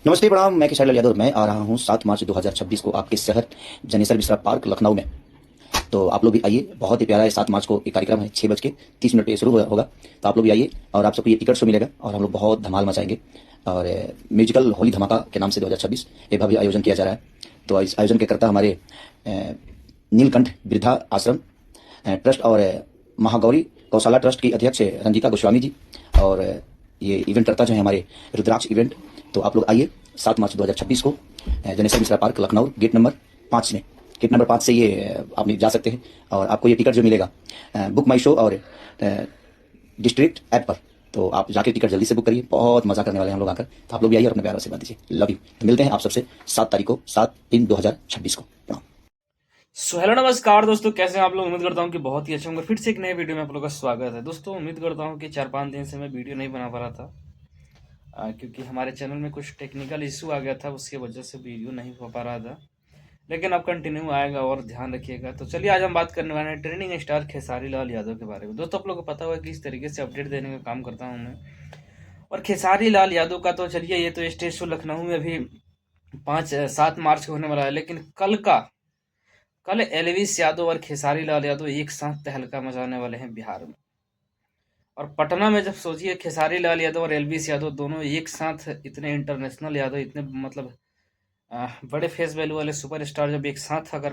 नमस्ते प्रणाम। मैं किशोर लाल यादव। मैं आ रहा हूँ 7 मार्च 2026 को आपके शहर जनेसर मिश्रा पार्क लखनऊ में। तो आप लोग भी आइए। बहुत ही प्यारा है। 7 मार्च को एक कार्यक्रम है, 6:30 पे शुरू होगा। तो आप लोग भी आइए और आप सबको ये टिकट शो मिलेगा और हम लोग बहुत धमाल मचाएंगे। और म्यूजिकल होली धमाका के नाम से 2026 ये भव्य आयोजन किया जा रहा है। तो इस आयोजन के करता हमारे नीलकंठ वृद्धा आश्रम ट्रस्ट और महागौरी गौशाला ट्रस्ट की अध्यक्ष रंजीता गोस्वामी जी। और ये इवेंट करता जो है हमारे रुद्राक्ष इवेंट। तो आप लोग आइए 7 मार्च 2026 को Janeshwar Mishra park Lucknow gate number 5 में। गेट नंबर 5 से ये आप जा सकते हैं और आपको ये टिकट जो मिलेगा बुक माई शो और डिस्ट्रिक्ट ऐप पर। तो आप जाके टिकट जल्दी से बुक करिए। बहुत मजा करने वाले हैं हम लोग आकर। तो आप लोग भी आइए और अपने प्यार से बात दीजिए। Love you. तो मिलते हैं आप सबसे 7 तारीख को 7/3/2026 को। प्रणाम। हेलो नमस्कार दोस्तों, कैसे हैं आप लोग। उम्मीद करता हूं कि बहुत ही अच्छे होंगे। फिर से एक नए वीडियो में आप लोगों का स्वागत है। दोस्तों उम्मीद करता हूं कि 4-5 दिन से मैं वीडियो नहीं बना पा रहा था क्योंकि हमारे चैनल में कुछ टेक्निकल इशू आ गया था, उसकी वजह से वीडियो नहीं हो पा रहा था। लेकिन अब कंटिन्यू आएगा और ध्यान रखिएगा। तो चलिए आज हम बात करने वाले हैं ट्रेंडिंग स्टार खेसारी लाल यादव के बारे में। दोस्तों आप लोग को पता होगा कि इस तरीके से अपडेट देने का काम करता हूँ मैं। और खेसारी लाल यादव का तो चलिए, ये तो स्टेज शो लखनऊ में अभी 7 मार्च को होने वाला है। लेकिन कल एलविस यादव और खेसारी लाल यादव एक साथ तहलका मचाने वाले हैं बिहार में। और पटना में जब सोचिए खेसारी लाल यादव और एलविस यादव दोनों एक साथ, इतने इंटरनेशनल यादव, इतने मतलब बड़े फेस वैल्यू वाले सुपरस्टार जब एक साथ अगर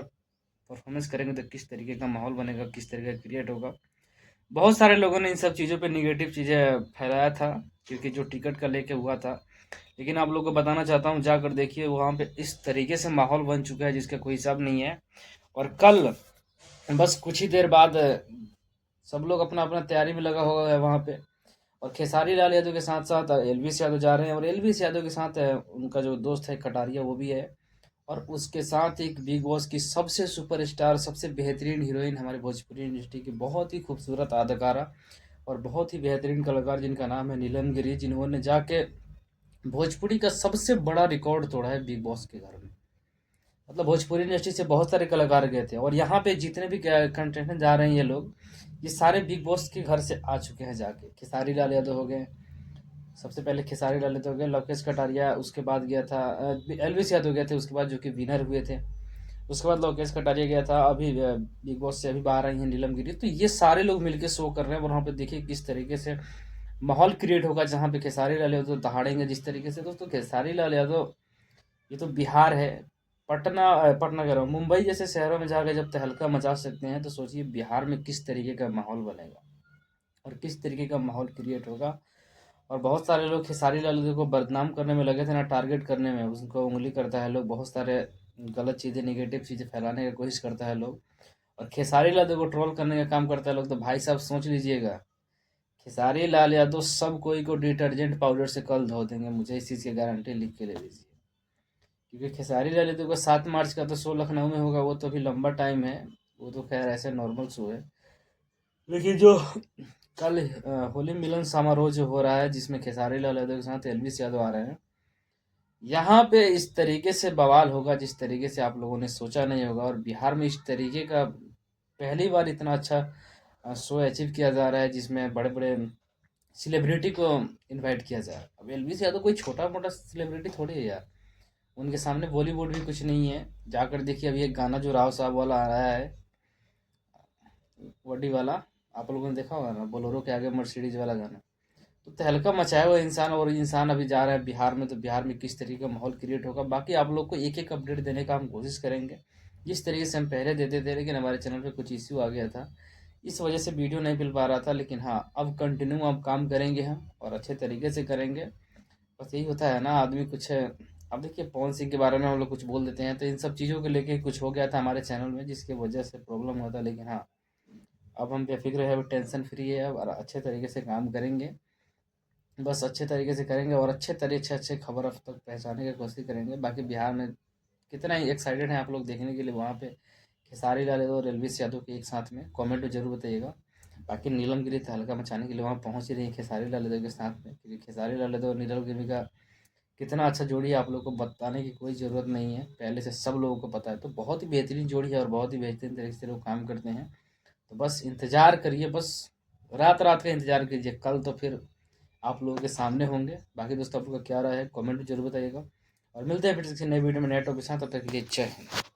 परफॉर्मेंस करेंगे तो किस तरीके का माहौल बनेगा, किस तरीके का क्रिएट होगा। बहुत सारे लोगों ने इन सब चीज़ों पे निगेटिव चीज़ें फैलाया था क्योंकि जो टिकट का लेके हुआ था। लेकिन आप लोगों को बताना चाहता हूँ, जाकर देखिए वहाँ पे इस तरीके से माहौल बन चुका है जिसका कोई हिसाब नहीं है। और कल बस कुछ ही देर बाद सब लोग अपना अपना तैयारी में लगा होगा वहाँ पे। और खेसारी लाल यादव के साथ साथ एलविस यादव जा रहे हैं और एलविस यादव के साथ उनका जो दोस्त है कटारिया वो भी है। और उसके साथ एक बिग बॉस की सबसे सुपरस्टार, सबसे बेहतरीन हीरोइन, हमारे भोजपुरी इंडस्ट्री की बहुत ही खूबसूरत अदाकारा और बहुत ही बेहतरीन कलाकार जिनका नाम है नीलम गिरी, जिन्होंने जाके भोजपुरी का सबसे बड़ा रिकॉर्ड तोड़ा है बिग बॉस के घर में। मतलब भोजपुरी इंडस्ट्री से बहुत सारे कलाकार गए थे और यहाँ पे जितने भी कंटेस्टेंट जा रहे हैं ये लोग, ये सारे बिग बॉस के घर से आ चुके हैं जाके। खेसारी लाल यादव हो गए, सबसे पहले खेसारी लाल यादव हो गए, लवकेश कटारिया, उसके बाद गया था एलविस यादव गए थे, उसके बाद जो कि विनर हुए थे। उसके बाद लवकेश कटारिया गया था, अभी बिग बॉस से अभी बाहर आई हैं नीलम गिरी। तो ये सारे लोग मिलकर शो कर रहे हैं और वहाँ पे देखिए किस तरीके से माहौल क्रिएट होगा जहाँ पे खेसारी लाल यादव दहाड़ेंगे जिस तरीके से। दोस्तों खेसारी लाल यादव, ये तो बिहार है। पटना कह रहा हूँ, मुंबई जैसे शहरों में जाकर जब तहलका मचा सकते हैं तो सोचिए बिहार में किस तरीके का माहौल बनेगा और किस तरीके का माहौल क्रिएट होगा। और बहुत सारे लोग खेसारी लाल यादव को बदनाम करने में लगे थे ना, टारगेट करने में, उसको उंगली करता है लोग, बहुत सारे गलत चीज़ें, निगेटिव चीज़ें फैलाने की कोशिश करता है लोग। और खेसारी लाल यादव को ट्रोल करने का काम करता है लोग। तो भाई साहब सोच लीजिएगा, खेसारी लाल यादव सब कोई को डिटर्जेंट पाउडर से कल धो देंगे, मुझे इस चीज़ की गारंटी लिख के ले लीजिए। क्योंकि खेसारी लाल यादव का 7 मार्च का तो शो लखनऊ में होगा, वो तो अभी लंबा टाइम है, वो तो खैर ऐसे नॉर्मल शो है। लेकिन जो कल होली मिलन समारोह जो हो रहा है जिसमें खेसारी लाल यादव के साथ एलविस यादव आ रहे हैं, यहाँ पे इस तरीके से बवाल होगा जिस तरीके से आप लोगों ने सोचा नहीं होगा। और बिहार में इस तरीके का पहली बार इतना अच्छा शो अचीव किया जा रहा है जिसमें बड़े बड़े सेलिब्रिटी को इनवाइट किया जा रहा है। अब एलविस यादव कोई छोटा मोटा सेलिब्रिटी थोड़ी है यार, उनके सामने बॉलीवुड भी कुछ नहीं है। जाकर देखिए अभी एक गाना जो राव साहब वाला आ रहा है, वड्डी वाला, आप लोगों ने देखा होगा ना, बोलेरो के आगे मर्सिडीज वाला गाना। तो तहलका मचाया हुआ इंसान, और इंसान अभी जा रहा है बिहार में। तो बिहार में किस तरीके का माहौल क्रिएट होगा, बाकी आप लोग को एक एक अपडेट देने का हम कोशिश करेंगे जिस तरीके से हम पहले देते थे। लेकिन हमारे चैनल पे कुछ इश्यू आ गया था, इस वजह से वीडियो नहीं मिल पा रहा था। लेकिन हाँ, अब कंटिन्यू अब काम करेंगे हम और अच्छे तरीके से करेंगे। बस यही होता है ना, आदमी कुछ है। अब देखिए पवन सिंह के बारे में हम लोग कुछ बोल देते हैं तो इन सब चीज़ों को लेके कुछ हो गया था हमारे चैनल में जिसकी वजह से प्रॉब्लम हुआ था। लेकिन हाँ, अब हम बेफिक्र है, अब टेंशन फ्री है, अब और अच्छे तरीके से काम करेंगे। बस अच्छे तरीके से करेंगे और अच्छे तरीके से अच्छे खबर अब तक पहुँचाने की कोशिश करेंगे। बाकी बिहार में कितना ही एक्साइटेड हैं आप लोग देखने के लिए वहाँ पे खेसारी लाल यादव और एलविस यादव के एक साथ में, कमेंट में जरूर बताइएगा। बाकी नीलम गिरी तहलका मचाने के लिए वहाँ पहुँच ही रही है खेसारी लाल यादव के साथ में, क्योंकि खेसारी लाल यादव और नीलम गिरी का कितना अच्छा जोड़ी है आप लोग को बताने की कोई ज़रूरत नहीं है, पहले से सब लोगों को पता है। तो बहुत ही बेहतरीन जोड़ी है और बहुत ही बेहतरीन तरीके से लोग काम करते हैं। तो बस इंतज़ार करिए, बस रात रात का इंतज़ार कीजिए, कल तो फिर आप लोगों के सामने होंगे। बाकी दोस्तों आप लोग का क्या राय है, कमेंट में जरूर बताइएगा। और मिलते हैं फिर से किसी नए वीडियो में नए टॉपिक के साथ। तब तक के लिए जय हिंद।